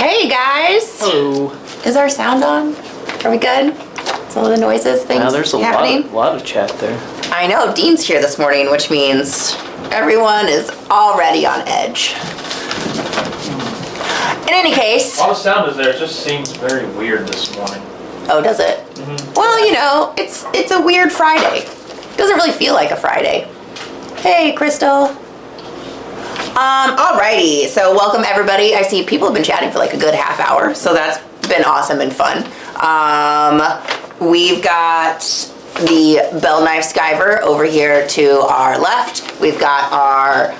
Hey guys! Hello. Is our sound on? Are we good? Some of the noises, things Now there's a happening? lot of chat there. I know, Dean's here this morning, which means everyone is already on edge. In any case... All the sound is there, it just seems very weird this morning. Oh, does it? Mm-hmm. Well, you know, it's a weird Friday. It doesn't really feel like a Friday. Hey, Crystal. Alrighty, so welcome everybody. I see people have been chatting for like a good half hour, so that's been awesome and fun. We've got the bell knife skiver over here to our left. We've got our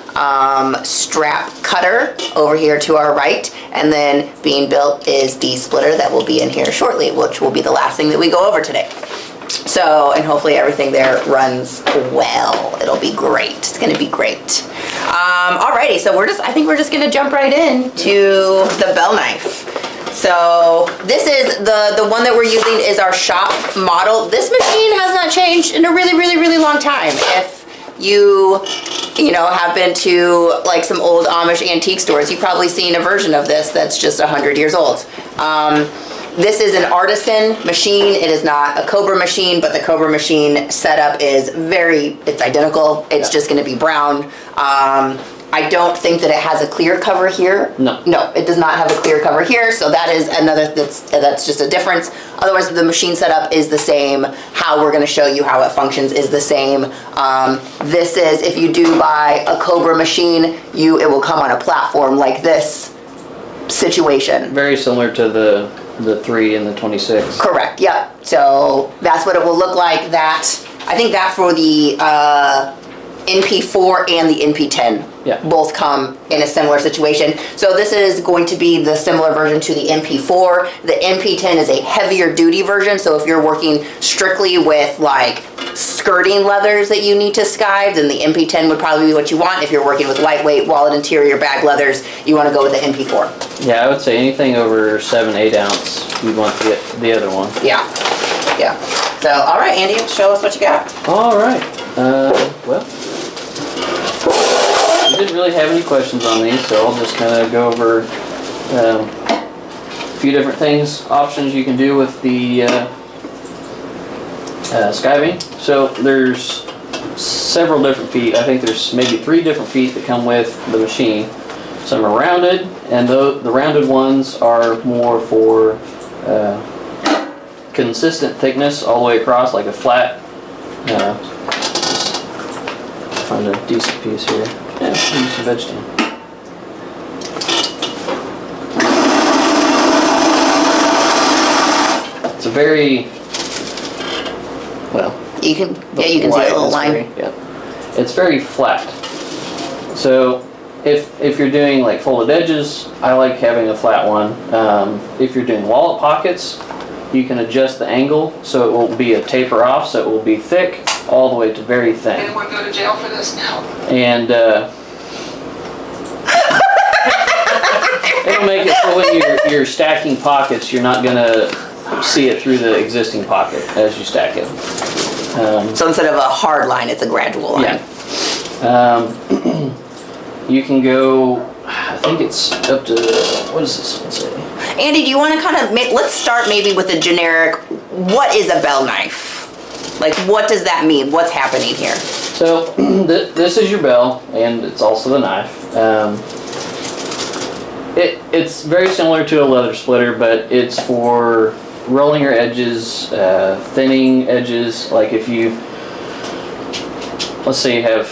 strap cutter over here to our right, and then being built is the splitter that will be in here shortly, which will be the last thing that we go over today. So, and hopefully everything there runs well. It'll be great. It's gonna be great. Alrighty, so I think we're just gonna jump right in to the bell knife. So this is the one that we're using is our shop model. This machine has not changed in a really long time. If you know, have been to like some old Amish antique stores, you've probably seen a version of this that's just 100 years old. This is an artisan machine. It is not a Cobra machine, but the Cobra machine setup is it's identical. It's just gonna be brown. I don't think that it has a clear cover here. No. No, it does not have a clear cover here, so that is another, that's just a difference. Otherwise, the machine setup is the same. How we're gonna show you how it functions is the same. This is, if you do buy a Cobra machine, it will come on a platform like this situation. Very similar to the 3 and the 26. Correct, yep. So that's what it will look like. I think that for the NP4 and the NP10 both come in a similar situation. So this is going to be the similar version to the NP4. The NP10 is a heavier duty version, so if you're working strictly with like skirting leathers that you need to skive, then the NP10 would probably be what you want. If you're working with lightweight wallet interior bag leathers, you want to go with the NP4. Yeah, I would say anything over 7-8 ounce, you want the other one. Yeah. So, all right, Andy, show us what you got. All right. Well, we didn't really have any questions on these, so I'll just kind of go over a few different things, options you can do with the skiving. So there's several different feet. I think there's maybe 3 different feet that come with the machine. Some are rounded, and the rounded ones are more for consistent thickness all the way across, like a flat. Find a decent piece here. Yeah, use some veg tan. It's a very You can see a little line. Yeah, it's very flat. So if you're doing like folded edges, I like having a flat one. If you're doing wallet pockets, you can adjust the angle so it will be a taper off, so it will be thick all the way to very thin. Anyone go to jail for this now? And it'll make it so when you're stacking pockets, you're not gonna see it through the existing pocket as you stack it. So instead of a hard line, it's a gradual line. Yeah. You can go, I think it's up to, what does this one say? Andy, do you want to kind of, let's start maybe with a generic, what is a bell knife? Like, what does that mean? What's happening here? So, this is your bell, and it's also the knife. It's very similar to a leather splitter, but it's for rolling your edges, thinning edges. Like if you, let's say you have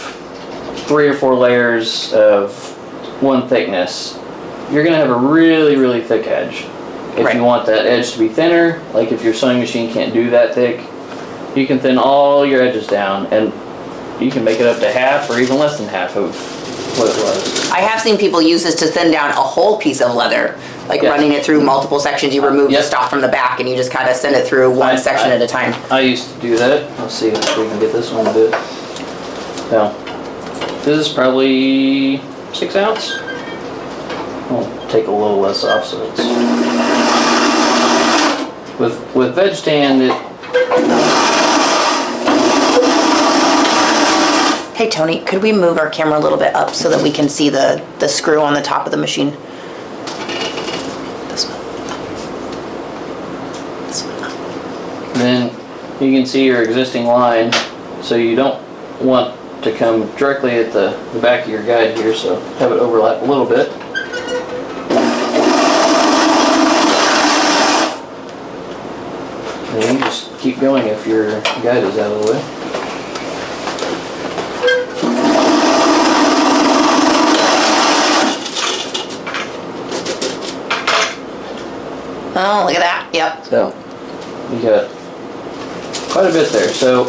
3 or 4 layers of one thickness, you're gonna have a really thick edge. If you want that edge to be thinner, like if your sewing machine can't do that thick, you can thin all your edges down, and you can make it up to half or even less than half of what it was. I have seen people use this to thin down a whole piece of leather, like running it through multiple sections. You remove the stock from the back and you just kind of send it through one section at a time. I used to do that. Let's see if we can get this one to do it. Now, this is probably 6 ounce. I'll take a little less off so it's... With veg tan, Hey Tony, could we move our camera a little bit up so that we can see the screw on the top of the machine? then you can see your existing line, so you don't want to come directly at the back of your guide here, so have it overlap a little bit. And you just keep going if your guide is out of the way. Oh, look at that. Yep. So you got quite a bit there. So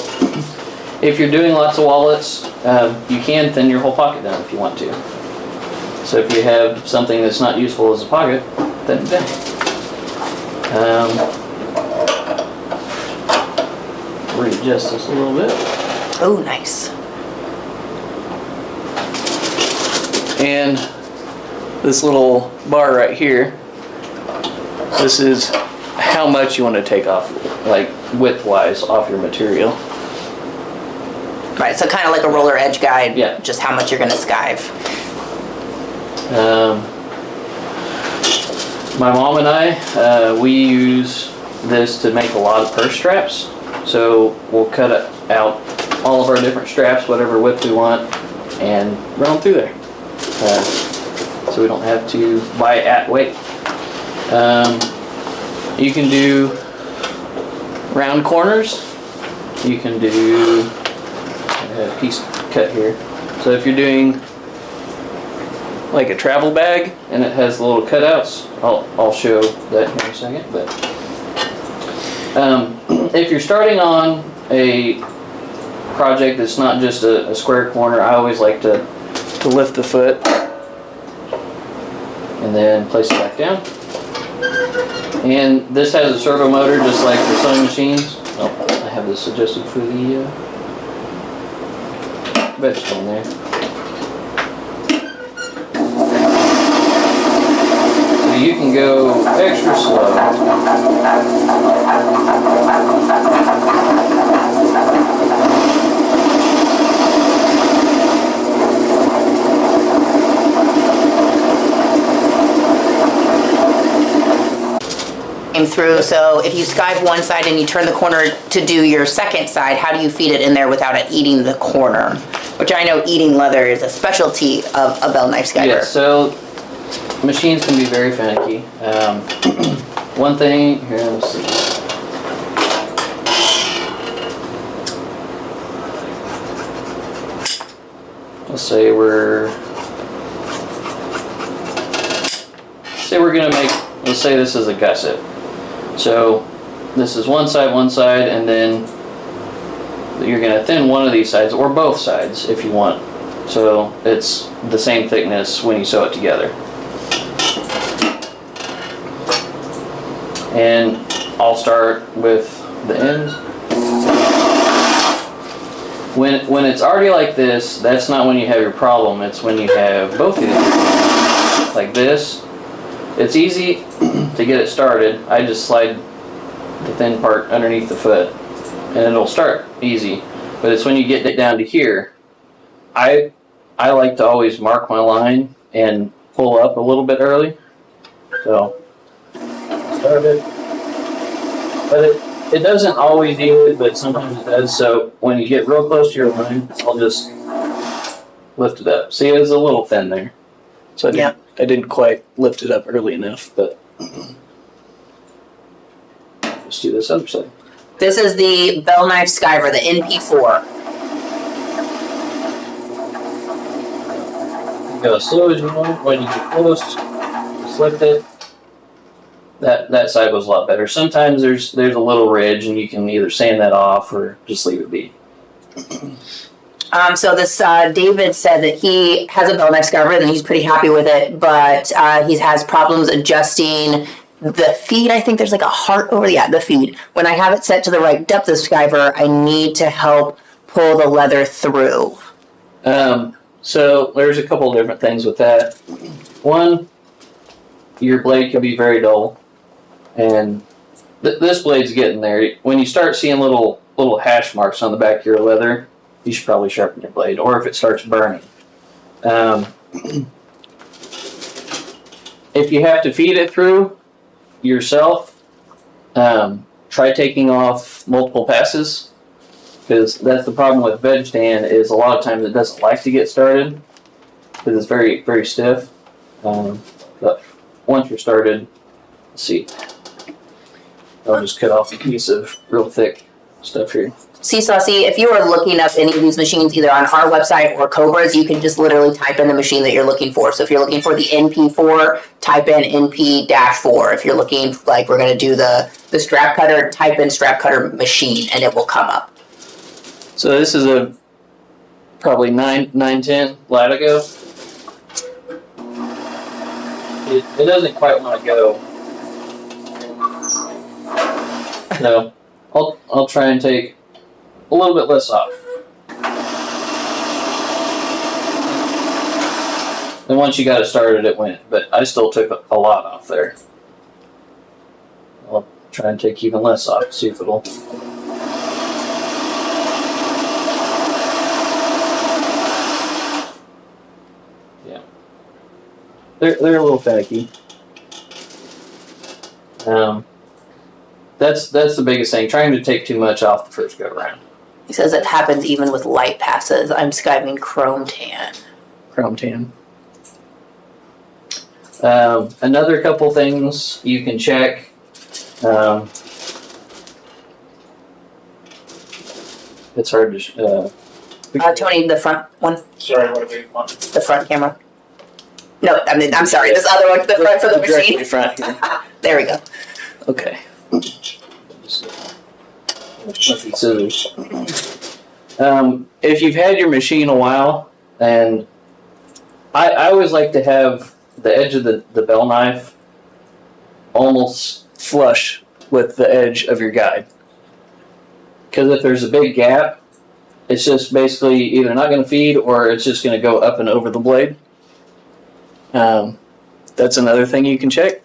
if you're doing lots of wallets, you can thin your whole pocket down if you want to. So if you have something that's not useful as a pocket, thin it down. Readjust this a little bit. Oh, nice. And this little bar right here, this is how much you want to take off, like width-wise, off your material. Right, so kind of like a roller edge guide. Yeah. Just how much you're going to skive. My mom and I, we use this to make a lot of purse straps. So we'll cut out all of our different straps, whatever width we want, and run them through there. So we don't have to buy it at weight. You can do round corners. You can do a piece cut here. So if you're doing like a travel bag and it has the little cutouts, I'll show that here in a second. But if you're starting on a project that's not just a square corner, I always like to lift the foot and then place it back down. And this has a servo motor just like the sewing machines. Oh, I have this adjusted for the vegetable in there. So you can go extra slow. Through, so if you skive one side and you turn the corner to do your second side, how do you feed it in there without it eating the corner? Which I know eating leather is a specialty of a bell knife skiver. Yeah, so machines can be very finicky. One thing, here, let's see. Let's say we're gonna make, let's say this is a gusset. So this is one side, and then you're going to thin one of these sides, or both sides if you want. So it's the same thickness when you sew it together. And I'll start with the ends. When it's already like this, that's not when you have your problem. It's when you have both of these, like this. It's easy to get it started. I just slide the thin part underneath the foot and it'll start easy. But it's when you get it down to here, I like to always mark my line and pull up a little bit early. So started. But it doesn't always do it, but sometimes it does. So when you get real close to your line, I'll just lift it up. See, it's a little thin there. So I didn't quite lift it up early enough, but let's do this other side. This is the bell knife skiver, the NP4. Go as slow as you want. When you get close, just lift it. That side was a lot better. Sometimes there's a little ridge, and you can either sand that off or just leave it be. So this David said that he has a bell knife skiver and he's pretty happy with it, but he has problems adjusting the feed. I think there's like a heart over the feed. When I have it set to the right depth of skiver, I need to help pull the leather through. So there's a couple of different things with that. One, your blade can be very dull, and this blade's getting there. When you start seeing little hash marks on the back of your leather, you should probably sharpen your blade, or if it starts burning. If you have to feed it through yourself, try taking off multiple passes, because that's the problem with veg tan is a lot of times it doesn't like to get started because it's very, very stiff. But once you're started, let's see, I'll just cut off a piece of real thick stuff here. See, Saucy, if you are looking up any of these machines, either on our website or Cobra's, you can just literally type in the machine that you're looking for. So if you're looking for the NP4, type in NP-4. If you're looking, like we're going to do the strap cutter, type in strap cutter machine, and it will come up. So this is a probably 910 Latigo. It doesn't quite want to go. So I'll try and take a little bit less off. And once you got it started, it went. But I still took a lot off there. I'll try and take even less off, see if it'll. Yeah. They're a little finicky. That's the biggest thing. Trying to take too much off the first go around. He says it happens even with light passes. I'm skiving chrome tan. Chrome tan. Another couple things you can check. It's hard to. Tony, the front one, Sorry, what do we want? the front camera. No, I mean, I'm sorry, this other one, the front for the Directly machine. front here. There we go. Okay. Scissors. If you've had your machine a while, and I always like to have the edge of the bell knife almost flush with the edge of your guide. Because if there's a big gap, it's just basically either not going to feed or it's just going to go up and over the blade. That's another thing you can check.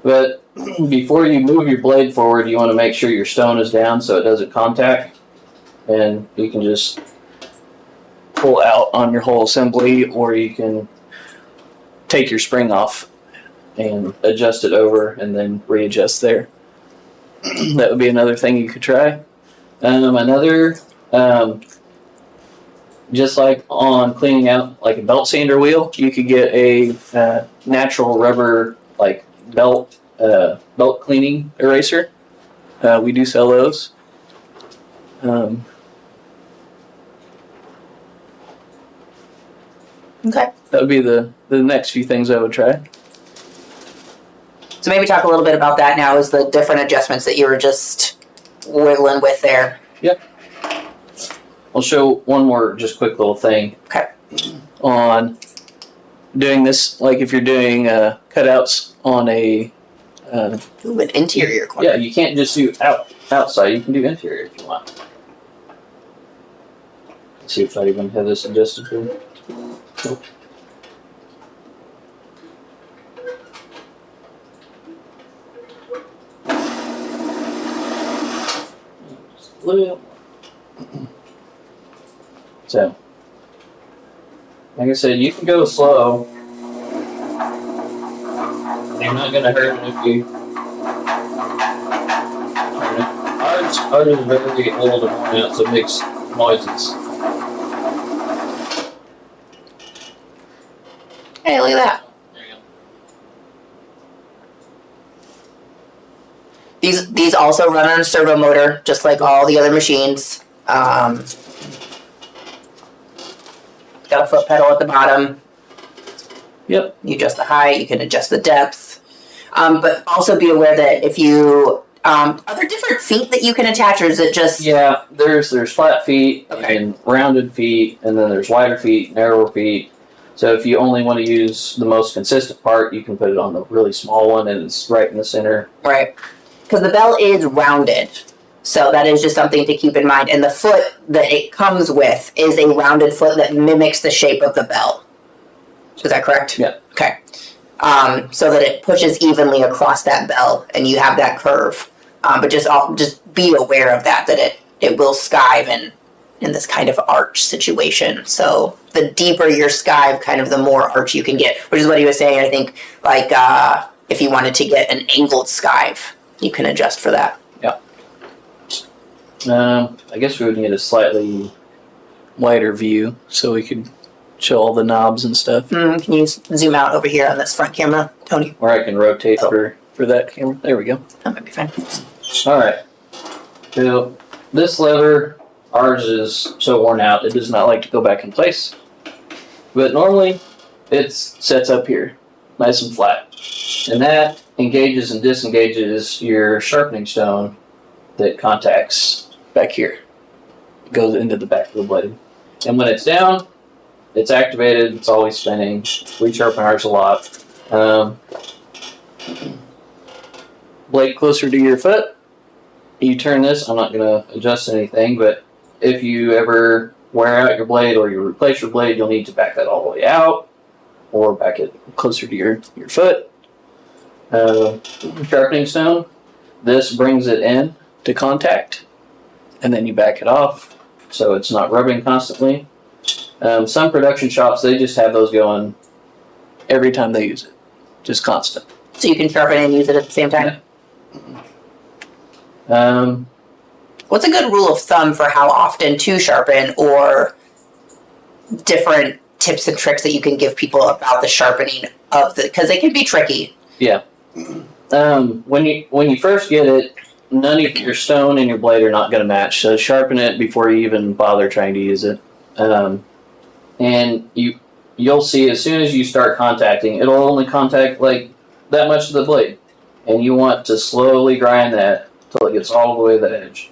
But before you move your blade forward, you want to make sure your stone is down so it doesn't contact. And you can just pull out on your whole assembly, or you can take your spring off and adjust it over and then readjust there. That would be another thing you could try. Just like on cleaning out like a belt sander wheel, you could get a natural rubber like belt cleaning eraser. We do sell those. Okay. That would be the next few things I would try. So maybe talk a little bit about that now, is the different adjustments that you were just wiggling with there. Yep. I'll show one more just quick little thing. Okay. On doing this, like if you're doing cutouts on a Ooh, an interior corner. yeah, you can't just do outside. You can do interior if you want. Let's see if I even have this adjusted here. Cool. Just a little. So, like I said, you can go slow. You're not gonna hurt it if you. Ours is very old and worn out, so it makes noises. Hey, look at that. There you go. These also run on a servo motor, just like all the other machines. Got a foot pedal at the bottom. Yep. You adjust the height, you can adjust the depth. But also be aware that if you, are there different feet that you can attach, or is it just? Yeah, there's flat feet Okay. and rounded feet, and then there's wider feet, narrower feet. So if you only want to use the most consistent part, you can put it on the really small one, and it's right in the center. Right. Because the bell is rounded. So that is just something to keep in mind. And the foot that it comes with is a rounded foot that mimics the shape of the bell. Is that correct? Yeah. Okay. So that it pushes evenly across that bell and you have that curve. But just be aware of that it will skive in this kind of arch situation. So the deeper your skive, kind of the more arch you can get, which is what he was saying. I think like if you wanted to get an angled skive, you can adjust for that. I guess we would need a slightly wider view so we could show all the knobs and stuff. Can you zoom out over here on this front camera, Tony? Or I can rotate for that camera. There we go. That might be fine. All right. So this lever, ours is so worn out, it does not like to go back in place. But normally, it sets up here, nice and flat. And that engages and disengages your sharpening stone that contacts back here. It goes into the back of the blade. And when it's down, it's activated, it's always spinning. We sharpen ours a lot. Blade closer to your foot. You turn this, I'm not going to adjust anything, but if you ever wear out your blade or you replace your blade, you'll need to back that all the way out or back it closer to your foot. Sharpening stone, this brings it in to contact and then you back it off so it's not rubbing constantly. Some production shops, they just have those going every time they use it, just constant. So you can sharpen and use it at the same time? What's a good rule of thumb for how often to sharpen, or different tips and tricks that you can give people about the sharpening of the, because they can be tricky. Yeah. When you first get it, none of your stone and your blade are not going to match. So sharpen it before you even bother trying to use it. And you'll see as soon as you start contacting, it'll only contact like that much of the blade. And you want to slowly grind that till it gets all the way to the edge.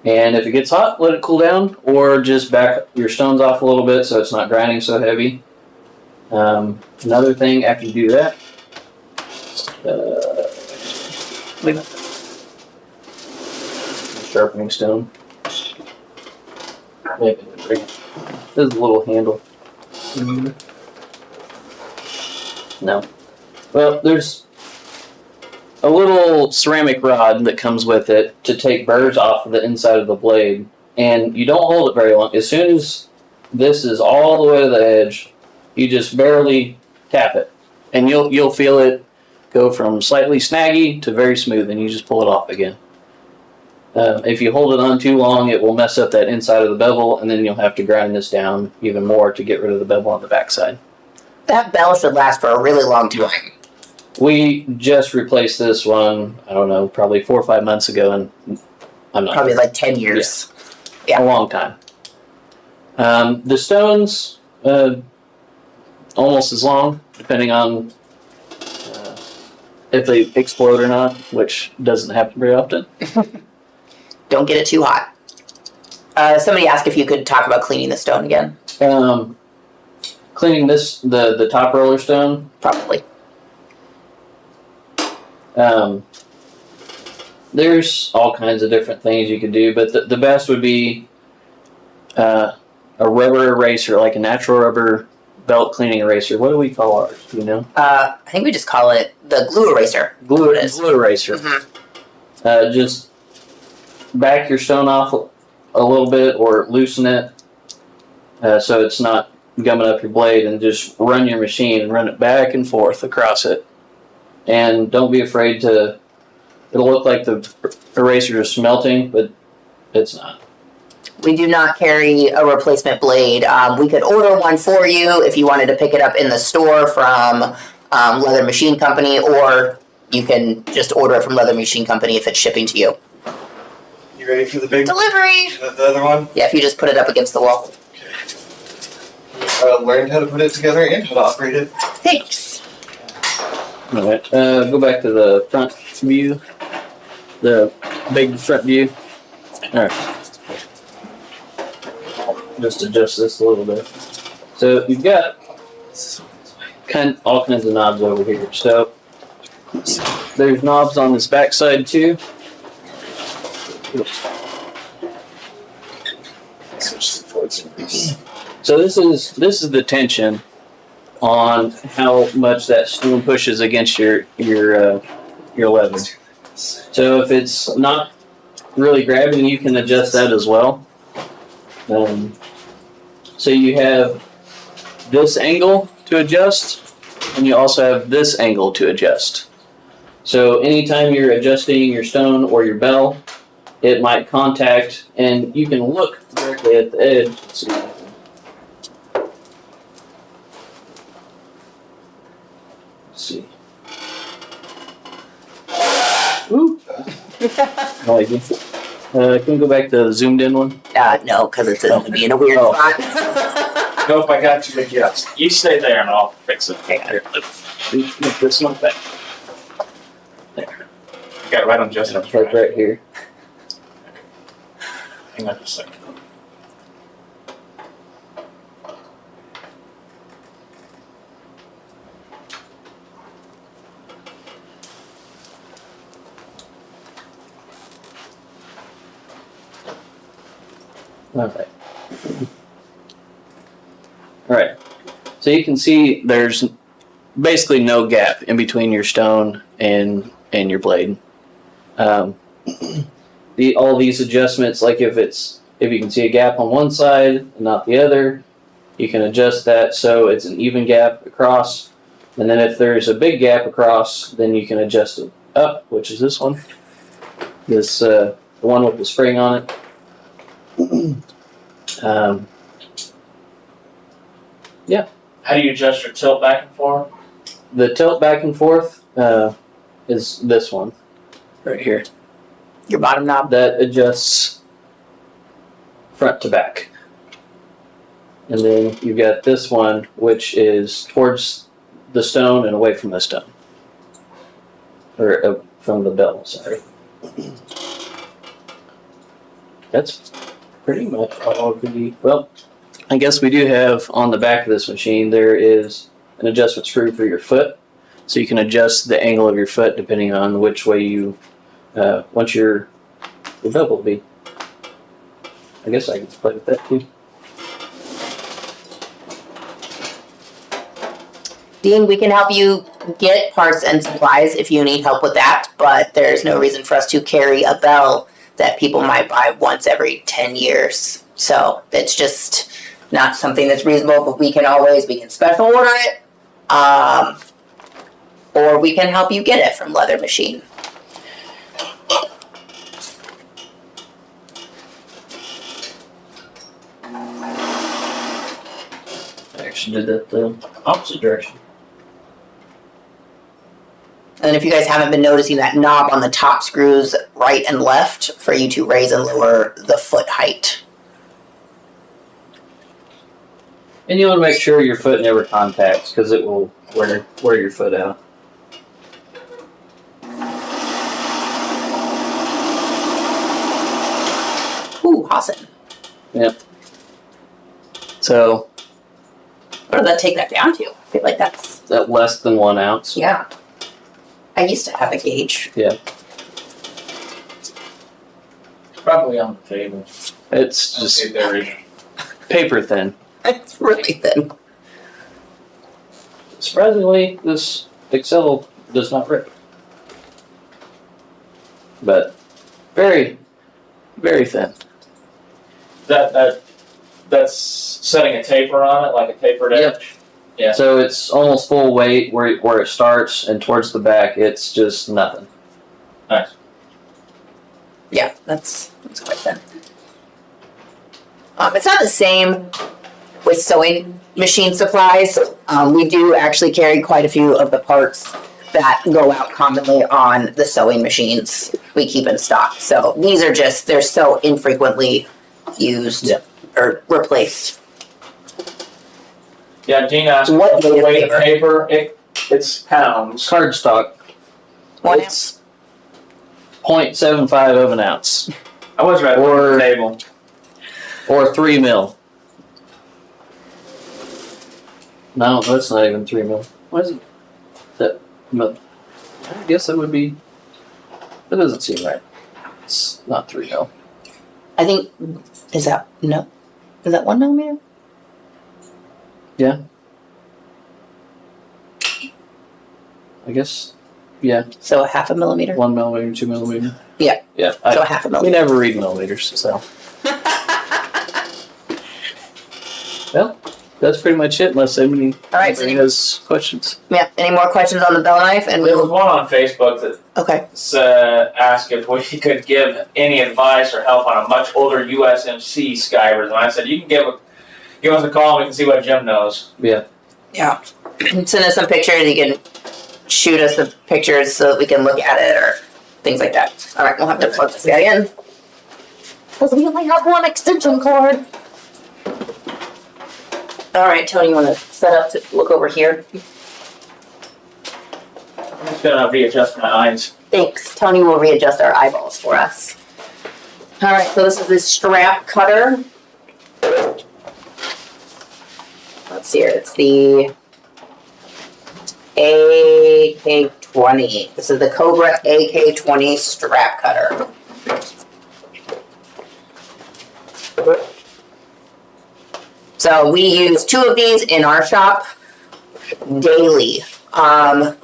And if it gets hot, let it cool down, or just back your stones off a little bit so it's not grinding so heavy. Another thing after you do that, sharpening stone. Maybe this is a little handle. No. Well, there's a little ceramic rod that comes with it to take burrs off of the inside of the blade, and you don't hold it very long. As soon as this is all the way to the edge, you just barely tap it, and you'll feel it go from slightly snaggy to very smooth, and you just pull it off again. If you hold it on too long, it will mess up that inside of the bevel, and then you'll have to grind this down even more to get rid of the bevel on the backside. That bell should last for a really long time. We just replaced this one, I don't know, probably 4 or 5 months ago, and I'm not Probably like 10 years. Yeah. A long time. The stones, almost as long, depending on if they explode or not, which doesn't happen very often. Don't get it too hot. Somebody asked if you could talk about cleaning the stone again. Cleaning this, the top roller stone. Probably. There's all kinds of different things you could do, but the best would be a rubber eraser, like a natural rubber belt cleaning eraser. What do we call ours? Do you know? I think we just call it the glue eraser. Glue eraser. Mm-hmm. Just back your stone off a little bit or loosen it so it's not gumming up your blade, and just run your machine and run it back and forth across it. And don't be afraid to, it'll look like the eraser is smelting, but it's not. We do not carry a replacement blade. We could order one for you if you wanted to pick it up in the store from Leather Machine Company, or you can just order it from Leather Machine Company if it's shipping to you. You ready for the big Delivery! the other one? Yeah, if you just put it up against the wall. Learned how to put it together and how to operate it. Thanks. All right. Go back to the front view, the big front view. All right. Just adjust this a little bit. So you've got all kinds of knobs over here. So there's knobs on this back side too. So this is the tension on how much that stone pushes against your lever. So if it's not really grabbing, you can adjust that as well. So you have this angle to adjust, and you also have this angle to adjust. So anytime you're adjusting your stone or your bell, it might contact, and you can look directly at the edge. Let's see. Let's see. Ooh. Like can we go back to the zoomed in one? No, because it's going to be in a weird Oh. spot. Nope, I got you adjust. You stay there and I'll fix it. Hang on. Here, lift this one back. There. You got it right on Justin's Like right here. Hang on a second. Okay. All right. So you can see there's basically no gap in between your stone and your blade. All these adjustments, like if you can see a gap on one side and not the other, you can adjust that so it's an even gap across. And then if there's a big gap across, then you can adjust it up, which is this one. This the one with the spring on it. Yeah. How do you adjust your tilt back and forth? The tilt back and forth is this one right here. Your bottom knob. That adjusts front to back. And then you've got this one, which is towards the stone and away from the stone. Or from the bell, sorry. That's pretty much all of the, well, I guess we do have on the back of this machine, there is an adjustment screw for your foot. So you can adjust the angle of your foot depending on which way you want your belt will be. I guess I can play with that too. Dean, we can help you get parts and supplies if you need help with that, but there's no reason for us to carry a bell that people might buy once every 10 years. So it's just not something that's reasonable, but we can special order it, or we can help you get it from Leather Machine. I actually did that the opposite direction. And then if you guys haven't been noticing, that knob on the top screws right and left for you to raise and lower the foot height. And you want to make sure your foot never contacts because it will wear your foot out. Ooh, awesome. Yep. So, What did that take that down to? I feel like that's, that less than 1 ounce. yeah. I used to have a gauge. Yeah. Probably on the table. It's just Okay, there is. paper thin. It's really thin. Surprisingly, this Excel does not rip. But very, very thin. That's setting a taper on it, like a tapered Yep. edge. Yeah. So it's almost full weight where it starts, and towards the back, it's just nothing. Nice. Yeah, that's quite thin. It's not the same with sewing machine supplies. We do actually carry quite a few of the parts that go out commonly on the sewing machines we keep in stock. So these are just, they're so infrequently used or replaced. Yeah, Gene asked What the weight of weight of paper? paper. It's pounds. Cardstock, 1 it's 0.75 of an ounce. I was right Or- on the table. Or 3 mil. No, that's not even 3 mil. What is it? That mil? I guess that would be. That doesn't seem right. It's not 3 mil. I think, is that 1 millimeter? Yeah. I guess. Yeah. So a half a millimeter? 1 millimeter, 2 millimeter. Yeah. Yeah. So a half a We millimeter. never read millimeters, so. Well, that's pretty much it. Unless anybody has questions. Yeah. Any more questions on the bell knife? And There was one on Facebook that okay. asked if we could give any advice or help on a much older USMC skivers, and I said you can give us a call and we can see what Jim knows. Yeah. Yeah. Send us some pictures. You can shoot us the pictures so that we can look at it or things like that. All right, we'll have to plug this guy in because we only have one extension cord. All right, Tony, you want to set up to look over here? I'm just gonna readjust my eyes. Thanks. Tony will readjust our eyeballs for us. All right, so this is the strap cutter. Let's see here. It's the AK-20. This is the Cobra AK-20 strap cutter. So we use 2 of these in our shop daily.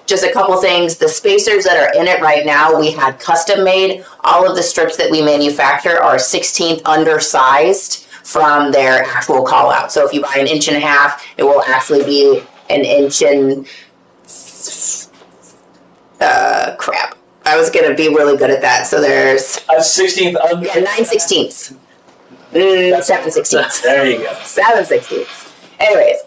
Just a couple things. The spacers that are in it right now, we had custom made. All of the strips that we manufacture are 1/16 undersized from their actual call out. So if you buy an 1.5 inches, it will actually be an inch and crap. I was gonna be really good at that. So there's A 16th under. yeah, 9/16. 7/16. There you go. 7/16. Anyways,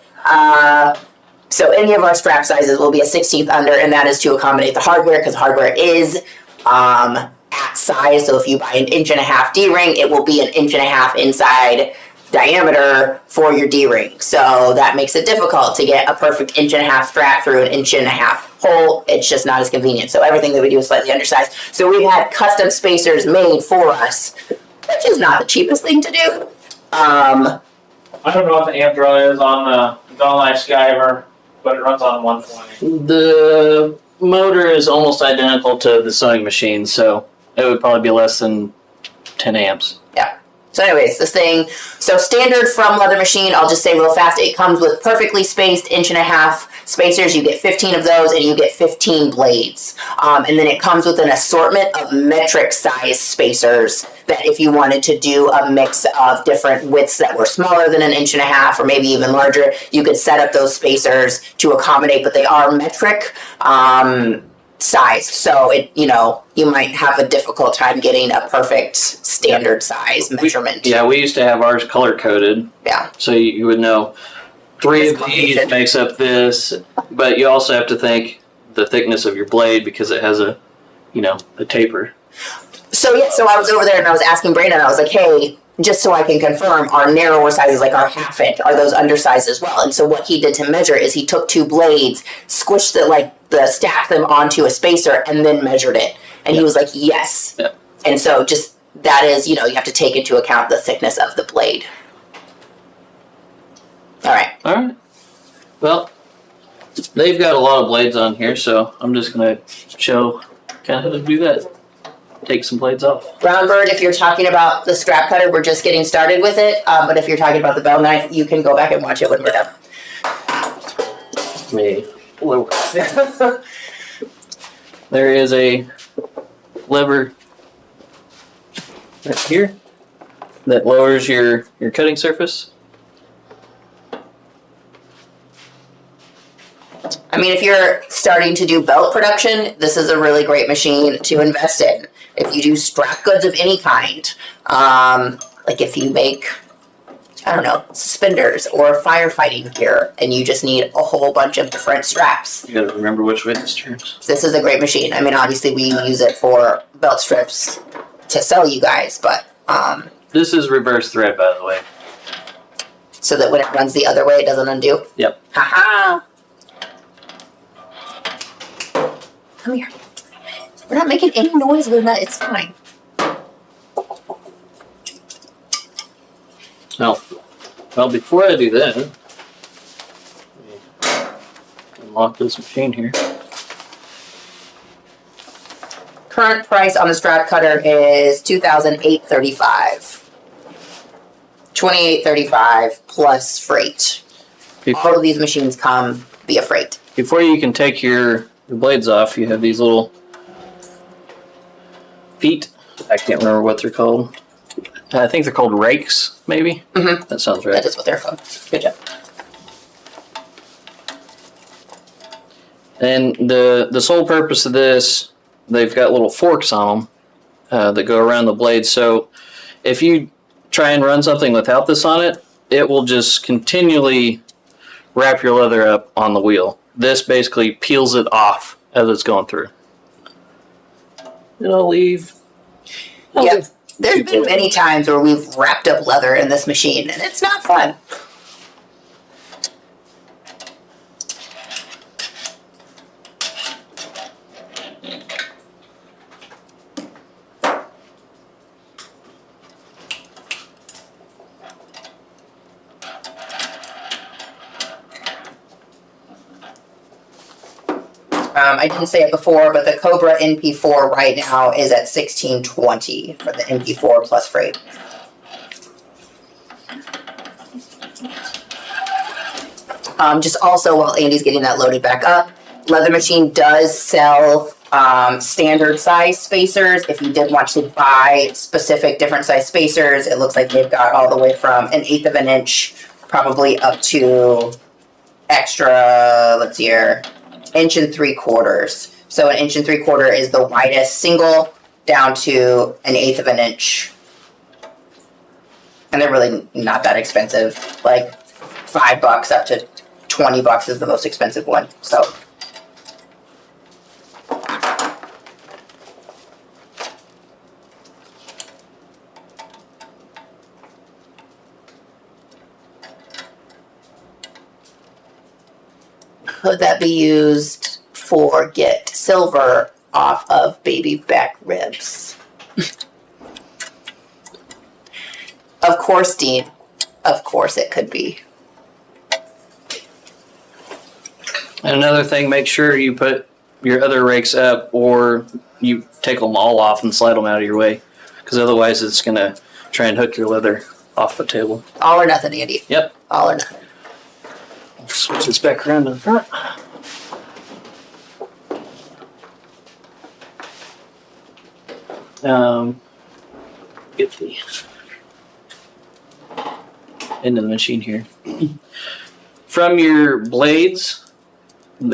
so any of our strap sizes will be a 1/16 under, and that is to accommodate the hardware because hardware is at size. So if you buy an 1.5 inch D-ring, it will be an 1.5 inch inside diameter for your D-ring. So that makes it difficult to get a perfect 1.5 inch strap through an 1.5 inch hole. It's just not as convenient. So everything that we do is slightly undersized. So we've had custom spacers made for us, which is not the cheapest thing to do. I don't know what the amp draw is on the Bell Knife Skiver, but it runs on 120. The motor is almost identical to the sewing machine, so it would probably be less than 10 amps. Yeah. So anyways, this thing, so standard from Leather Machine, I'll just say real fast, it comes with perfectly spaced 1.5 inch spacers. You get 15 of those and you get 15 blades. And then it comes with an assortment of metric size spacers that if you wanted to do a mix of different widths that were smaller than an 1.5 inches or maybe even larger, you could set up those spacers to accommodate, but they are metric size. So it, you might have a difficult time getting a perfect standard size measurement. We used to have ours color coded. Yeah. So you would know 3 It's of these complicated. makes up this, but you also have to think the thickness of your blade because it has a taper. So I was over there and I was asking Brandon, I was like, hey, just so I can confirm, our narrower sizes, like our 1/2 inch, are those undersized as well? And so what he did to measure is he took 2 blades, squished stacked them onto a spacer, and then measured it. And he was like, yes. Yeah. And so just that is, you have to take into account the thickness of the blade. All right. All right. Well, they've got a lot of blades on here, so I'm just going to show kind of how to do that. Take some blades off. Brownbird, if you're talking about the strap cutter, we're just getting started with it. But if you're talking about the bell knife, you can go back and watch it when we're done. Me. There is a lever right here that lowers your cutting surface. I mean, if you're starting to do belt production, this is a really great machine to invest in. If you do strap goods of any kind, like if you make, suspenders or firefighting gear, and you just need a whole bunch of different straps. You gotta remember which way this turns. This is a great machine. I mean, obviously we use it for belt strips to sell you guys, but This is reverse thread, by the way. so that when it runs the other way, it doesn't undo. Yep. Haha! Come here. We're not making any noise, Luna. It's fine. Well, before I do that, let me unlock this machine here. Current price on the strap cutter is $2,835. $2,835 plus freight. All of these machines come via freight. Before you can take your blades off, you have these little feet. I can't remember what they're called. I think they're called rakes, maybe? Mm-hmm. That sounds right. That is what they're called. Good job. And the sole purpose of this, they've got little forks on them that go around the blade. So if you try and run something without this on it, it will just continually wrap your leather up on the wheel. This basically peels it off as it's going through. And I'll leave. Yep. There's been many times where we've wrapped up leather in this machine, and it's not fun. I didn't say it before, but the Cobra NP4 right now is at $16.20 for the NP4 plus freight. Just also, while Andy's getting that loaded back up, Leather Machine does sell standard size spacers. If you did want to buy specific different size spacers, it looks like they've got all the way from 1/8 of an inch, probably up to extra, let's see here, 1 3/4 inches. So 1 3/4 inches is the widest single, down to 1/8 of an inch. And they're really not that expensive. Like $5 up to $20 is the most expensive one. So could that be used for get silver off of baby back ribs? Of course, Dean. Of course it could be. And another thing, make sure you put your other rakes up or you take them all off and slide them out of your way. Because otherwise it's going to try and hook your leather off the table. All or nothing, Andy. Yep. All or nothing. Switch this back around to the front. Get the into the machine here. From your blades,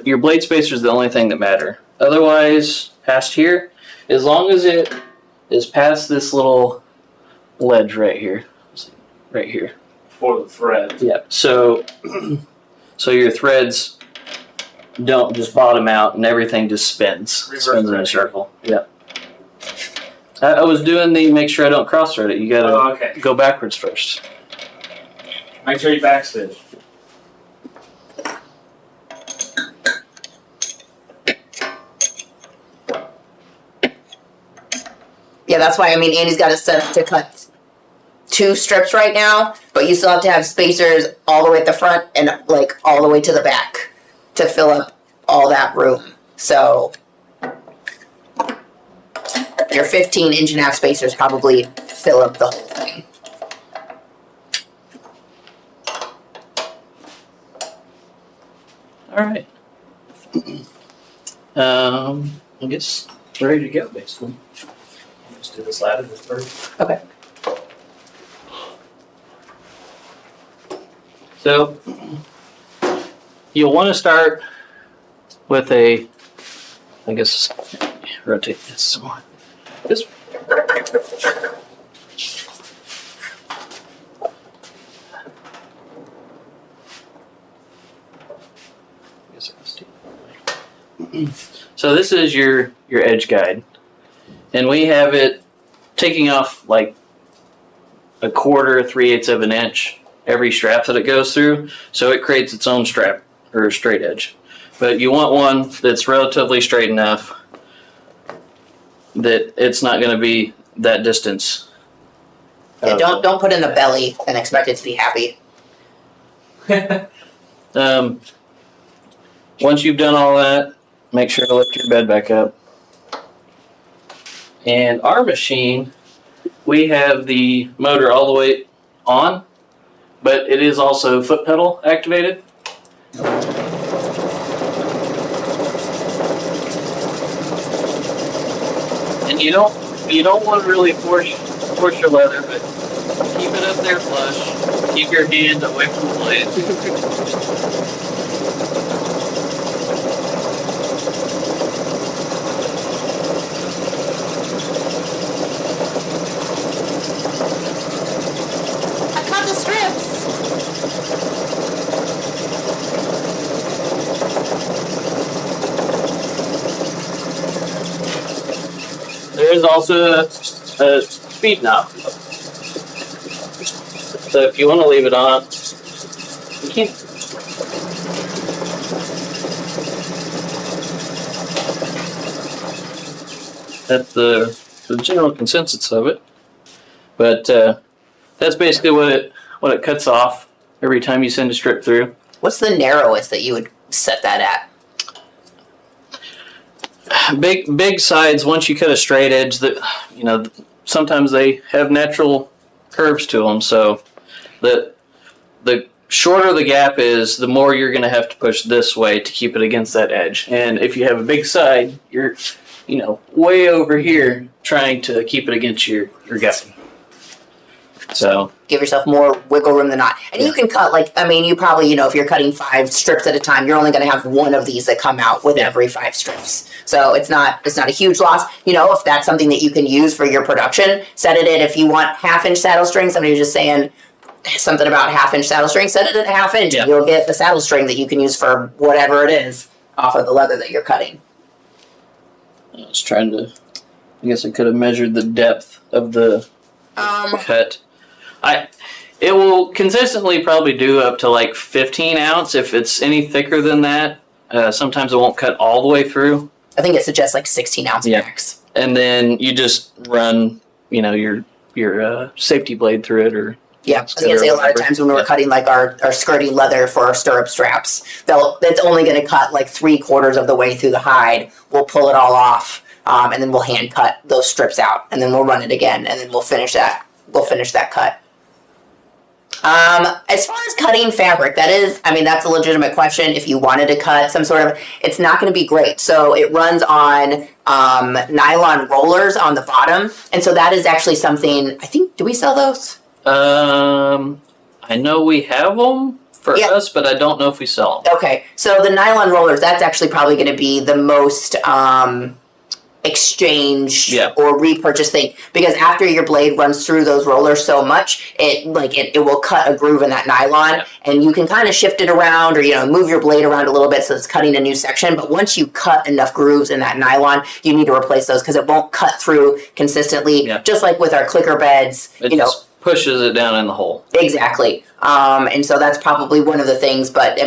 your blade spacer is the only thing that matter. Otherwise, past here, as long as it is past this little ledge right here, For the thread. Yeah. So your threads don't just bottom out and everything just spins in a circle. Yeah. I was doing the make sure I don't cross thread it. You gotta go backwards first. Make sure you backstitch. Yeah, that's why, I mean, Andy's got it set up to cut 2 strips right now, but you still have to have spacers all the way at the front and like all the way to the back to fill up all that room. So your 15 1.5-inch spacers probably fill up the whole thing. All right. I guess we're ready to go, basically. Just do this ladder first. Okay. So you'll want to start with a, I guess, rotate this somewhat. This. So this is your edge guide, and we have it taking off like 1/4, 3/8 of an inch every strap that it goes through, so it creates its own strap or straight edge. But you want one that's relatively straight enough that it's not going to be that distance. Yeah, don't put in the belly and expect it to be happy. Once you've done all that, make sure to lift your bed back up. And our machine, we have the motor all the way on, but it is also foot pedal activated. And you don't want to really force your leather, but keep it up there flush. Keep your hand away from the blade. There is also a speed knob. So if you want to leave it on, you can. That's the general consensus of it. But that's basically what it cuts off every time you send a strip through. What's the narrowest that you would set that at? Big sides. Once you cut a straight edge, that sometimes they have natural curves to them. So the shorter the gap is, the more you're going to have to push this way to keep it against that edge. And if you have a big side, you're way over here trying to keep it against your gap. So Give yourself more wiggle room than not. And you can cut you probably, if you're cutting 5 strips at a time, you're only going to have one of these that come out with every 5 strips. So it's not a huge loss. If that's something that you can use for your production, set it at, if you want 1/2-inch saddle string, somebody was just saying something about 1/2-inch saddle string, set it at 1/2 inch. Yeah. And you'll get the saddle string that you can use for whatever it is off of the leather that you're cutting. I was trying to. I guess I could have measured the depth of the cut. It will consistently probably do up to like 15 ounce. If it's any thicker than that, sometimes it won't cut all the way through. I think it suggests like 16 ounce max. And then you just run, your safety blade through it, or Yeah, I was gonna say a lot of times when we're cutting like our skirting leather for our stirrup straps, that's only gonna cut like 3/4 of the way through the hide. We'll pull it all off, and then we'll hand cut those strips out, and then we'll run it again, and then we'll finish that cut. As far as cutting fabric, that's a legitimate question. If you wanted to cut some sort of, it's not going to be great. So it runs on nylon rollers on the bottom, and so that is actually something. I think, do we sell those? I know we have them for us, but I don't know if we sell them. Okay, so the nylon rollers, that's actually probably going to be the most exchange or repurchase thing, because after your blade runs through those rollers so much, it will cut a groove in that nylon, and you can kind of shift it around or move your blade around a little bit so it's cutting a new section. But once you cut enough grooves in that nylon, you need to replace those because it won't cut through consistently. Just like with our clicker beds, it just pushes it down in the hole. Exactly. And so that's probably one of the things. But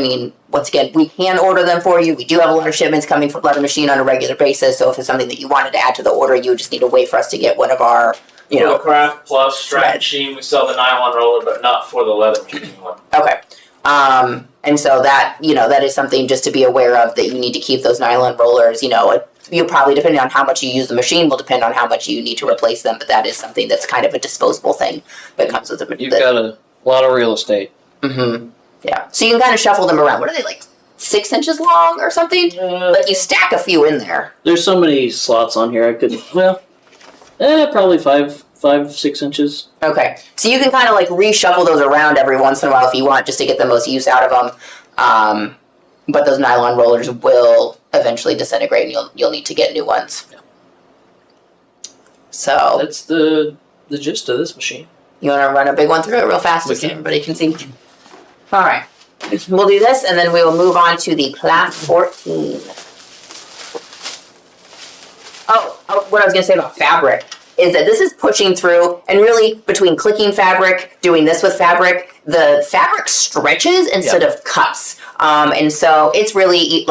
once again, we can order them for you. We do have a lot of shipments coming from Leather Machine on a regular basis. So if it's something that you wanted to add to the order, you just need to wait for us to get one of our, For the Craft Plus strap machine, we sell the nylon roller, but not for the Leather Machine one. Okay. And so that, that is something just to be aware of, that you need to keep those nylon rollers. You probably, depending on how much you use the machine, will depend on how much you need to replace them. But that is something that's kind of a disposable thing that comes with the. You've got a lot of real estate. Mm-hmm. Yeah. So you can kind of shuffle them around. What are they, like 6 inches long or something? Like you stack a few in there. There's so many slots on here. I could, probably 5-6 inches. Okay. So you can kind of like reshuffle those around every once in a while if you want, just to get the most use out of them. But those nylon rollers will eventually disintegrate, and you'll need to get new ones. Yeah. So that's the gist of this machine. You want to run a big one through it real fast so everybody can see? All right. We'll do this, and then we will move on to the Class 14. What I was going to say about fabric is that this is pushing through, and really between clicking fabric, doing this with fabric, the fabric stretches instead of cuts. And so it's really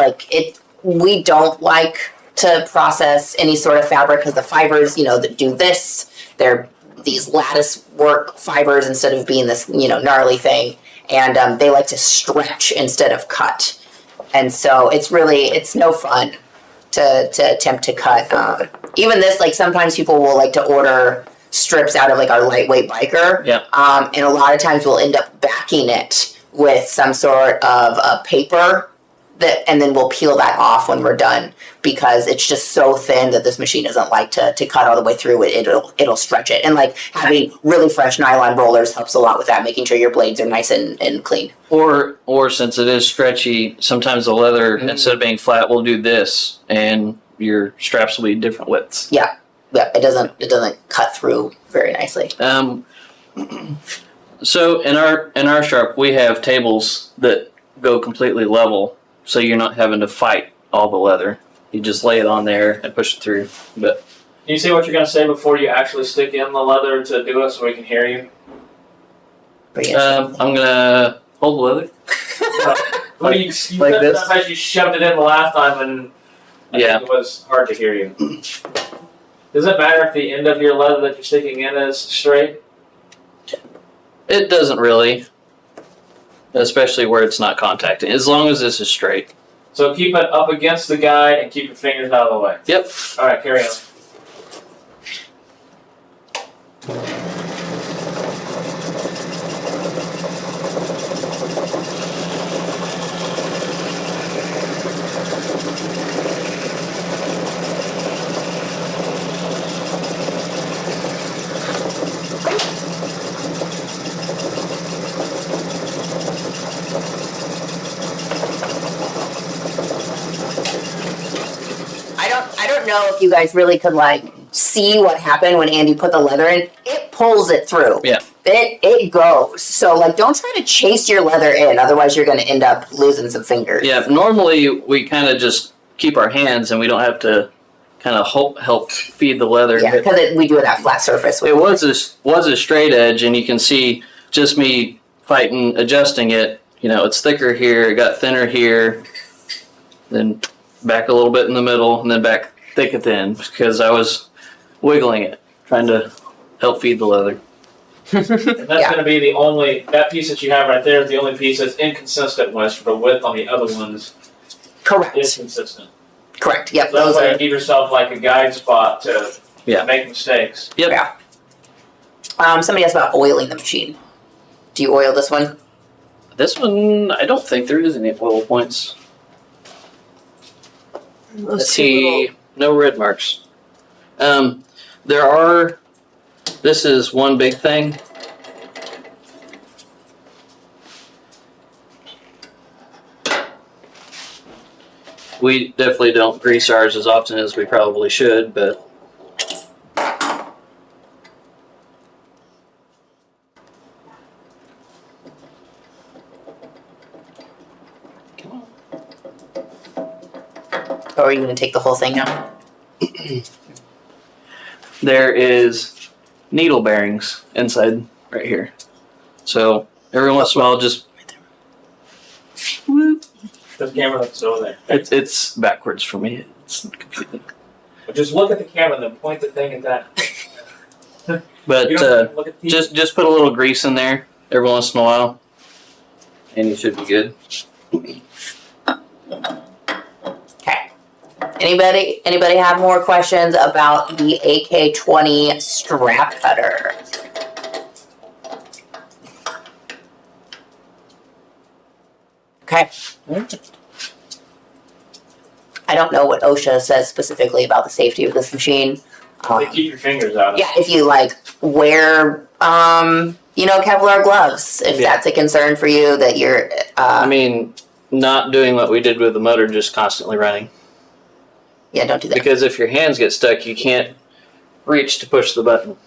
we don't like to process any sort of fabric because the fibers, that do this, they're these lattice work fibers instead of being this, gnarly thing. And they like to stretch instead of cut. And so it's no fun to attempt to cut. Even this, sometimes people will like to order strips out of our lightweight biker. Yeah. And a lot of times we'll end up backing it with some sort of a paper and then we'll peel that off when we're done, because it's just so thin that this machine doesn't like to cut all the way through it. It'll stretch it. And having really fresh nylon rollers helps a lot with that, making sure your blades are nice and clean. Or since it is stretchy, sometimes the leather, instead of being flat, will do this, and your straps will be different widths. Yeah. Yeah, it doesn't cut through very nicely. So in our shop, we have tables that go completely level, so you're not having to fight all the leather. You just lay it on there and push it through. But you say what you're going to say before you actually stick in the leather to do it so we can hear you? I'm gonna hold the leather. What do you like said this? sometimes you shoved it in the last time and I think it was hard to hear you. Does it matter if the end of your leather that you're sticking in is straight? It doesn't really, especially where it's not contacting. As long as this is straight. So keep it up against the guide and keep your fingers out of the way. Yep. All right, carry on. I don't know if you guys really could like see what happened when Andy put the leather in. It pulls it through. Yeah. It goes. So like don't try to chase your leather in, otherwise you're gonna end up losing some fingers. Yeah. Normally we kind of just keep our hands and we don't have to kind of help feed the leather. Yeah, because we do it at flat surface. It was a straight edge, and you can see just me fighting, adjusting it. You know, it's thicker here, it got thinner here, then back a little bit in the middle, and then back thick at the end because I was wiggling it, trying to help feed the leather. And that's going to be the only, that piece that you have right there is the only piece that's inconsistent with the width on the other ones Correct. is consistent. Correct. Yep. So that's Those why are. you give yourself like a guide spot to make mistakes. Yep. Yeah. Somebody asked about oiling the machine. Do you oil this one? This one, I don't think there is any oil points. Let's see, no red marks. There are, this is one big thing. We definitely don't grease ours as often as we probably should, but Or are you going to take the whole thing now? there is needle bearings inside right here. So every once in a while, just whoop. The camera that's over there. It's backwards for me. It's confusing. But just look at the camera and then point the thing at that. But You don't have to look at the just put a little grease in there every once in a while, and you should be good. Okay. Anybody have more questions about the AK-20 strap cutter? Okay. I don't know what OSHA says specifically about the safety of this machine. They keep your fingers out of it. Yeah, if you like wear, Kevlar gloves, if that's a concern for you, that you're. I mean, not doing what we did with the motor, just constantly running. Yeah, don't do that. Because if your hands get stuck, you can't reach to push the button.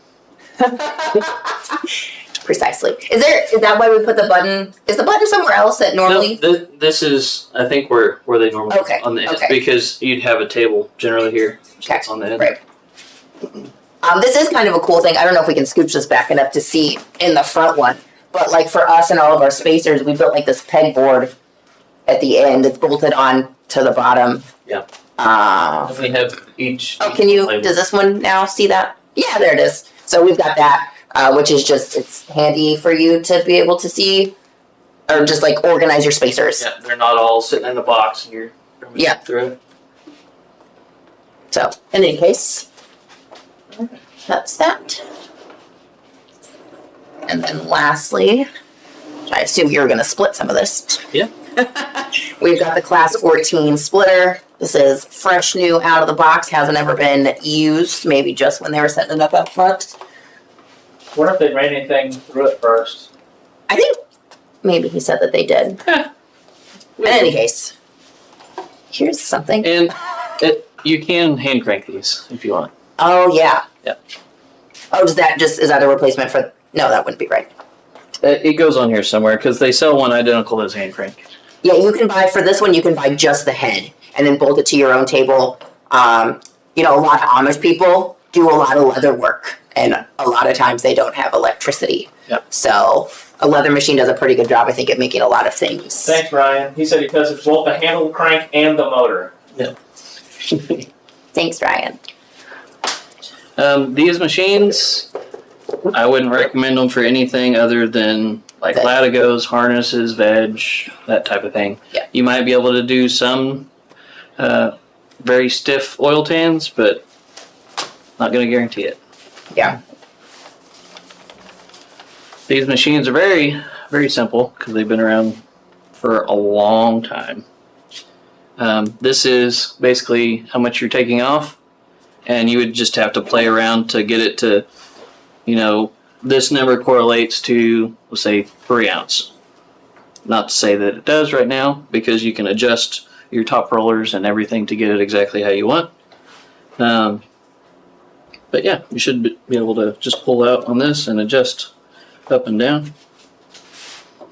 Precisely. Is that why we put the button? Is the button somewhere else that normally? No, this is, I think, where they normally on the end, because you'd have a table generally here. Okay. On the end. Right. This is kind of a cool thing. I don't know if we can scooch this back enough to see in the front one, but like for us and all of our spacers, we built like this pegboard at the end. It's bolted on to the bottom. Yeah. We have each. Oh, does this one now see that? Yeah, there it is. So we've got that, which is just, it's handy for you to be able to see, or just like organize your spacers. Yeah, they're not all sitting in the box and you're through it. So, in any case, that's that. And then lastly, I assume you were going to split some of this. Yeah. We've got the Class 14 splitter. This is fresh, new, out of the box. Hasn't ever been used. Maybe just when they were setting it up front. What if they ran anything through it first? I think maybe he said that they did. In any case, here's something. And you can hand crank these if you want. Oh, yeah. Yeah. Oh, is that a replacement for? No, that wouldn't be right. It goes on here somewhere because they sell one identical as hand crank. Yeah, you can buy, for this one, you can buy just the head and then bolt it to your own table. A lot of Amish people do a lot of leather work, and a lot of times they don't have electricity. Yep. So a leather machine does a pretty good job, I think, at making a lot of things. Thanks, Ryan. He said he does it both the handle crank and the motor. Thanks, Ryan. These machines, I wouldn't recommend them for anything other than like Veg. latigos, harnesses, veg, that type of thing. Yeah. You might be able to do some very stiff oil tans, but not going to guarantee it. Yeah. These machines are very, very simple because they've been around for a long time. This is basically how much you're taking off, and you would just have to play around to get it to, you know, this number correlates to, let's say, 3 ounce. Not to say that it does right now, because you can adjust your top rollers and everything to get it exactly how you want. But yeah, you should be able to just pull out on this and adjust up and down.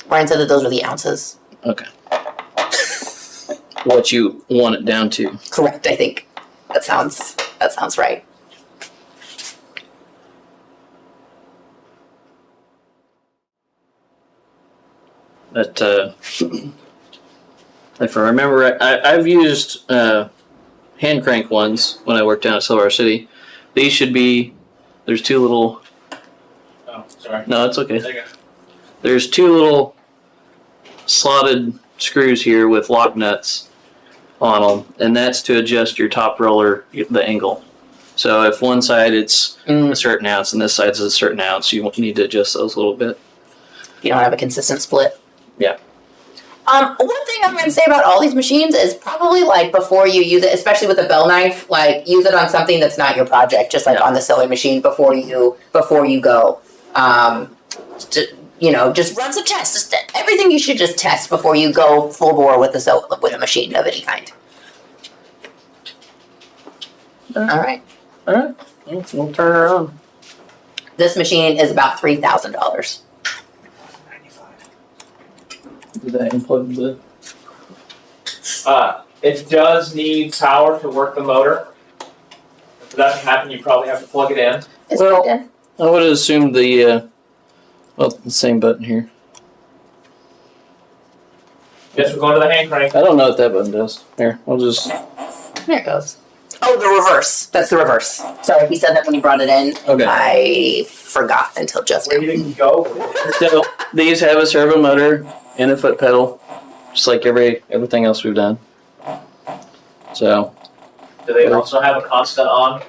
Ryan said that those were the ounces. Okay. What you want it down to. Correct, I think. That sounds right. But if I remember right, I've used hand crank ones when I worked down at Silver City. These should be, there's 2 little, Oh, sorry. no, it's okay. There you go. There's 2 little slotted screws here with lock nuts on them, and that's to adjust your top roller, the angle. So if one side it's a certain ounce and this side's a certain ounce, you need to adjust those a little bit. You don't have a consistent split. Yeah. One thing I'm going to say about all these machines is probably like before you use it, especially with the bell knife, like use it on something that's not your project, just like on the sewing machine before you go. Just run some tests. Just everything you should just test before you go full bore with a machine of any kind. All right. All right. We'll turn her on. This machine is about $3,000. Did I unplug the? It does need power to work the motor. If that doesn't happen, you probably have to plug it in. Is Well- it plugged in? I would have assumed the same button here. Yes, we're going to the hand crank. I don't know what that button does. Here, I'll just. There it goes. Oh, the reverse. That's the reverse. Sorry, he said that when he brought it in. Okay. I forgot until just now. Ready to go. So these have a servo motor and a foot pedal, just like everything else we've done. So Do they also have a constant on?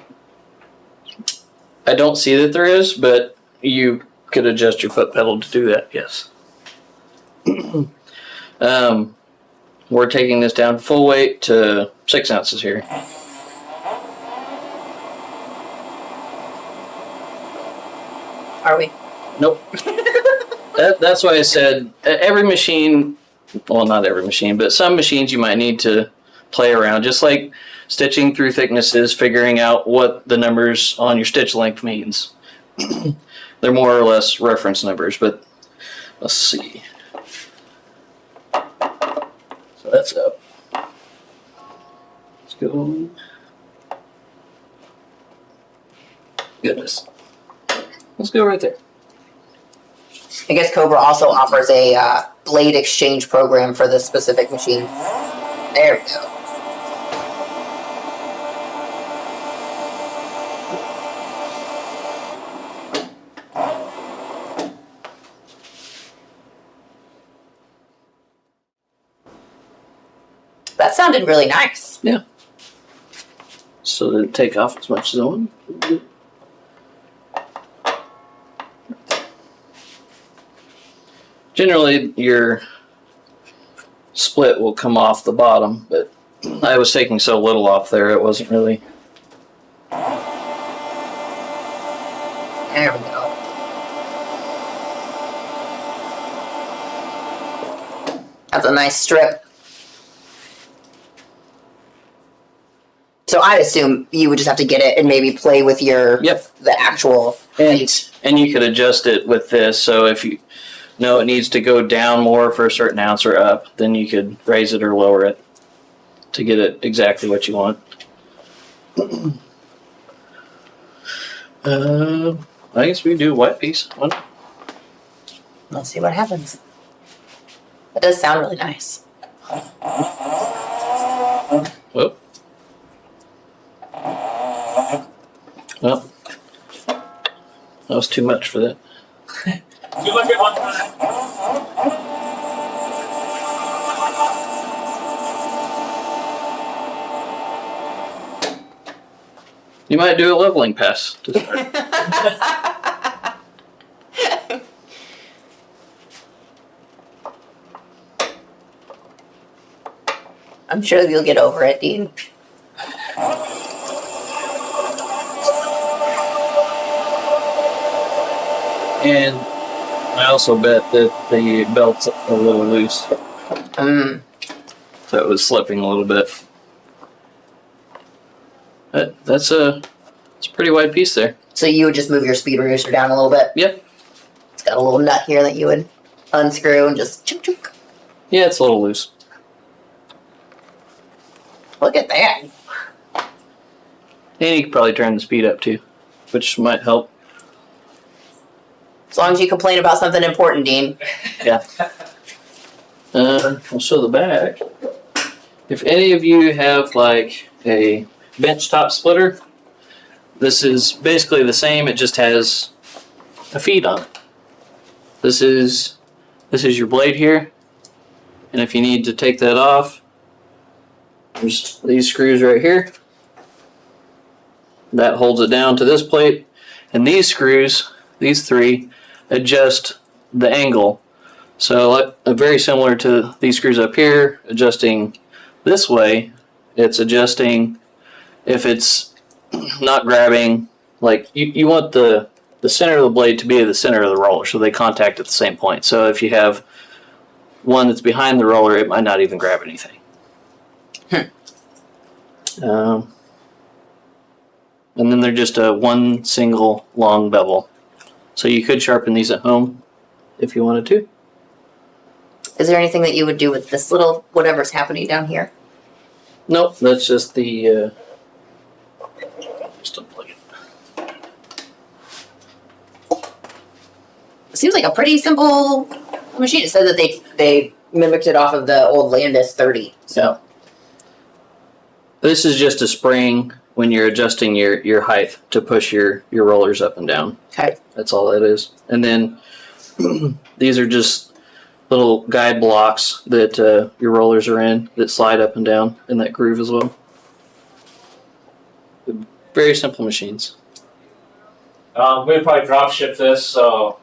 I don't see that there is, but you could adjust your foot pedal to do that. Yes. We're taking this down full weight to 6 ounces here. Are we? Nope. That's why I said every machine, well, not every machine, but some machines you might need to play around, just like stitching through thicknesses, figuring out what the numbers on your stitch length means. They're more or less reference numbers, but let's see. So that's up. Let's go. Goodness. Let's go right there. I guess Cobra also offers a blade exchange program for this specific machine. There we go. That sounded really nice. Yeah. So did it take off as much as I wanted? Generally, your split will come off the bottom, but I was taking so little off there, it wasn't really. There we go. That's a nice strip. So I assume you would just have to get it and maybe play with your the actual height. And you could adjust it with this, so if you know it needs to go down more for a certain ounce or up, then you could raise it or lower it to get it exactly what you want. I guess we can do a white piece. One. Let's see what happens. It does sound really nice. Whoop. Well, that was too much for that. You look at one time. You might do a leveling pass to start. I'm sure you'll get over it, Dean. And I also bet that the belt's a little loose. Mm. So it was slipping a little bit. It's a pretty wide piece there. So you would just move your speed reducer down a little bit? Yep. It's got a little nut here that you would unscrew and just chunk chunk. Yeah, it's a little loose. Look at that. And you could probably turn the speed up too, which might help. As long as you complain about something important, Dean. Yeah. I'll show the back. If any of you have like a bench top splitter, this is basically the same. It just has a feed on it. This is your blade here, and if you need to take that off, there's these screws right here. That holds it down to this plate, and these screws, these three, adjust the angle. So very similar to these screws up here, adjusting this way, it's adjusting if it's not grabbing, like you want the center of the blade to be the center of the roller so they contact at the same point. So if you have one that's behind the roller, it might not even grab anything. And then they're just a one single long bevel. So you could sharpen these at home if you wanted to. Is there anything that you would do with this little whatever's happening down here? Nope, that's just the just unplug it. It seems like a pretty simple machine. It said that they mimicked it off of the old Landis 30. So This is just a spring when you're adjusting your height to push your rollers up and down. okay. That's all that is. And then these are just little guide blocks that your rollers are in that slide up and down in that groove as well. Very simple machines. We'd probably drop ship this, so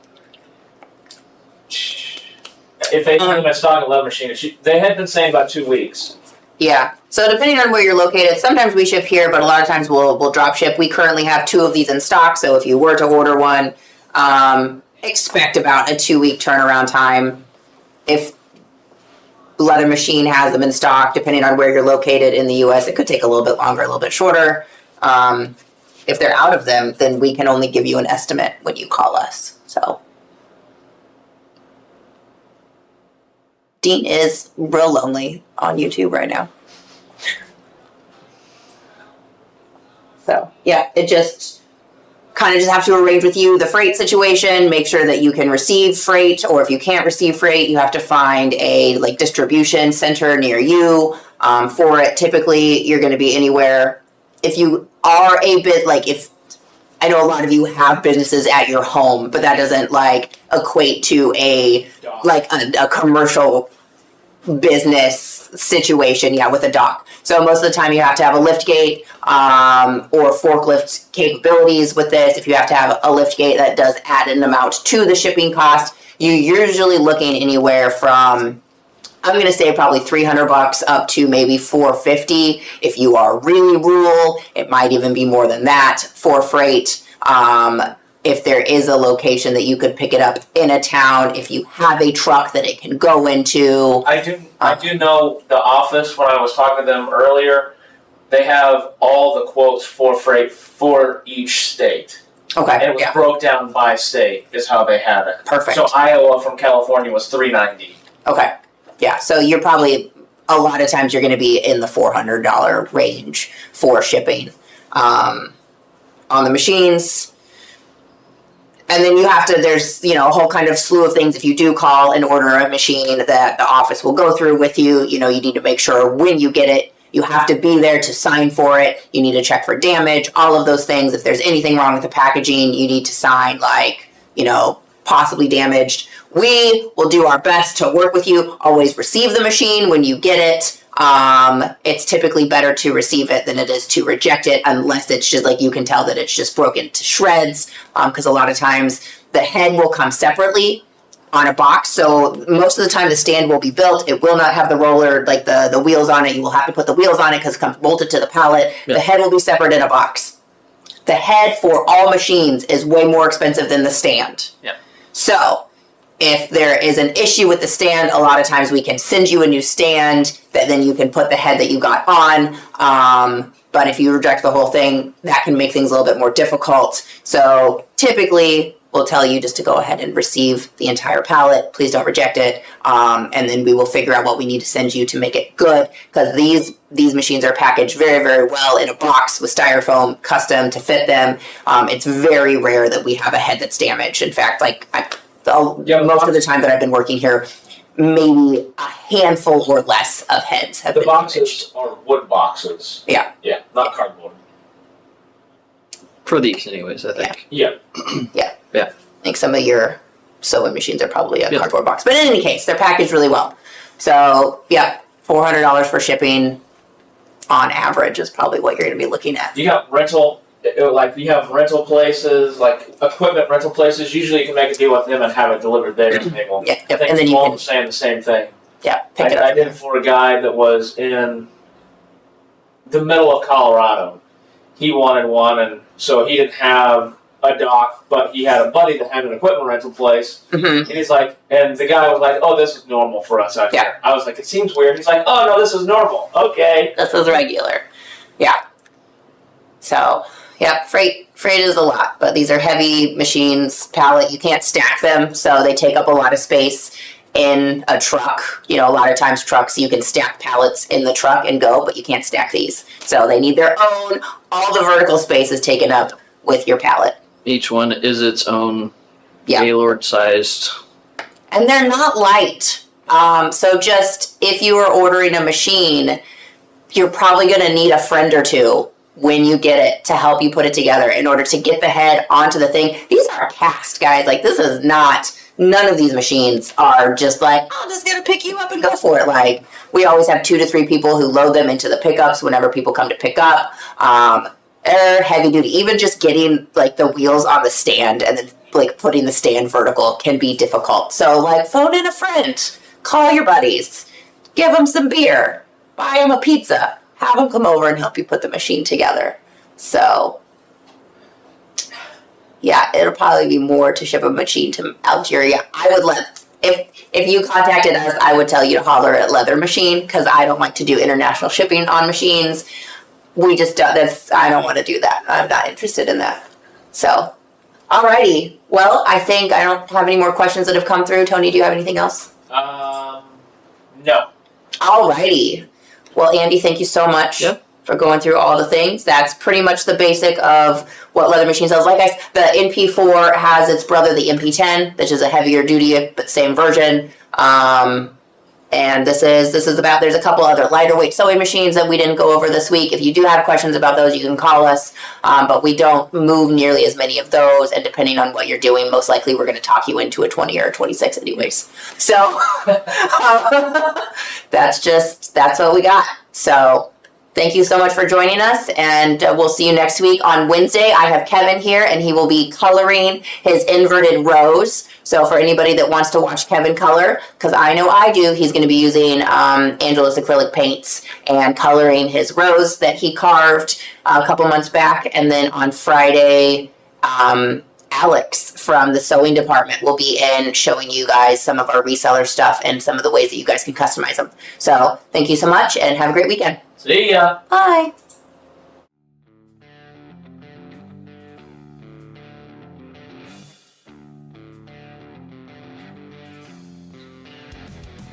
if they come in stock 11 machine, they had been saying about 2 weeks. Yeah. So depending on where you're located, sometimes we ship here, but a lot of times we'll drop ship. We currently have 2 of these in stock, so if you were to order one, expect about a 2-week turnaround time. If Leather Machine has them in stock, depending on where you're located in the U.S., it could take a little bit longer, a little bit shorter. If they're out of them, then we can only give you an estimate when you call us. So Dean is real lonely on YouTube right now. So yeah, it just kind of just have to arrange with you the freight situation, make sure that you can receive freight, or if you can't receive freight, you have to find a distribution center near you for it. Typically, you're going to be anywhere. If you are a bit if I know a lot of you have businesses at your home, but that doesn't equate to a commercial business situation, with a dock. So most of the time you have to have a lift gate or forklift capabilities with this. If you have to have a lift gate, that does add an amount to the shipping cost. You're usually looking anywhere from, I'm going to say probably $300 up to maybe $450. If you are really rural, it might even be more than that for freight. If there is a location that you could pick it up in a town, if you have a truck that it can go into. I do know the office, when I was talking to them earlier, they have all the quotes for freight for each state. Okay. And it was broke down by state is how they had it. Perfect. So Iowa from California was $390. Okay. Yeah. So you're probably, a lot of times you're going to be in the $400 range for shipping. On the machines, And then you have to, there's, a whole kind of slew of things if you do call and order a machine that the office will go through with you. You need to make sure when you get it, you have to be there to sign for it. You need to check for damage, all of those things. If there's anything wrong with the packaging, you need to sign possibly damaged. We will do our best to work with you. Always receive the machine when you get it. It's typically better to receive it than it is to reject it, unless it's just like you can tell that it's just broken to shreds. Because a lot of times the head will come separately on a box. So most of the time the stand will be built. It will not have the roller, like the wheels on it. You will have to put the wheels on it because it comes bolted to the pallet. Yeah. The head will be separate in a box. The head for all machines is way more expensive than the stand. Yeah. So if there is an issue with the stand, a lot of times we can send you a new stand that then you can put the head that you got on. But if you reject the whole thing, that can make things a little bit more difficult. So typically we'll tell you just to go ahead and receive the entire pallet. Please don't reject it. And then we will figure out what we need to send you to make it good, because these machines are packaged very, very well in a box with styrofoam, custom to fit them. It's very rare that we have a head that's damaged. In fact, most of the time that I've been working here, maybe a handful or less of heads have been damaged. The boxes are wood boxes. Yeah. Yeah, not cardboard. For these, anyways, I think. Yeah. Yeah. Yeah. I think some of your sewing machines are probably a cardboard box. But in any case, they're packaged really well. So, yeah, $400 for shipping on average is probably what you're going to be looking at. You got rental, you have rental places, like equipment rental places. Usually you can make a deal with them and have it delivered there. And they will. Yeah, I think and then you all can saying the same thing. pick it up. I did it for a guy that was in the middle of Colorado. He wanted one, and so he didn't have a dock, but he had a buddy that had an equipment rental place. Mm-hmm. And he's like, and the guy was like, "Oh, this is normal for us out here." I was like, "It seems weird." He's like, "Oh no, this is normal." Okay. This is regular. Yeah. So, yeah, freight is a lot, but these are heavy machines, pallet. You can't stack them, so they take up a lot of space in a truck. A lot of times trucks, you can stack pallets in the truck and go, but you can't stack these. So they need their own. All the vertical space is taken up with your pallet. Each one is its own Yeah. Gaylord sized. And they're not light. So just if you are ordering a machine, you're probably going to need a friend or two when you get it to help you put it together in order to get the head onto the thing. These are cast, guys. This is not, none of these machines are just I'm just going to pick you up and go for it. We always have 2 to 3 people who load them into the pickups whenever people come to pick up. They're heavy duty. Even just getting the wheels on the stand and then putting the stand vertical can be difficult. So phone in a friend, call your buddies, give them some beer, buy them a pizza, have them come over and help you put the machine together. So yeah, it'll probably be more to ship a machine to Algeria. I would if you contacted us, I would tell you to holler at Leather Machine, because I don't like to do international shipping on machines. We just I don't want to do that. I'm not interested in that. So, alrighty. Well, I think I don't have any more questions that have come through. Tony, do you have anything else? No. Alrighty. Well, Andy, thank you so much for going through all the things. That's pretty much the basic of what Leather Machine sells. The NP4 has its brother, the MP10, which is a heavier duty, but same version. And this is about, there's a couple other lighter weight sewing machines that we didn't go over this week. If you do have questions about those, you can call us. But we don't move nearly as many of those. And depending on what you're doing, most likely we're going to talk you into a 20 or a 26 anyways. So that's what we got. So thank you so much for joining us, and we'll see you next week on Wednesday. I have Kevin here, and he will be coloring his inverted rose. So for anybody that wants to watch Kevin color, because I know I do, he's going to be using Angela's acrylic paints and coloring his rose that he carved a couple months back. And then on Friday, Alex from the sewing department will be in showing you guys some of our reseller stuff and some of the ways that you guys can customize them. So thank you so much, and have a great weekend. See ya. Bye.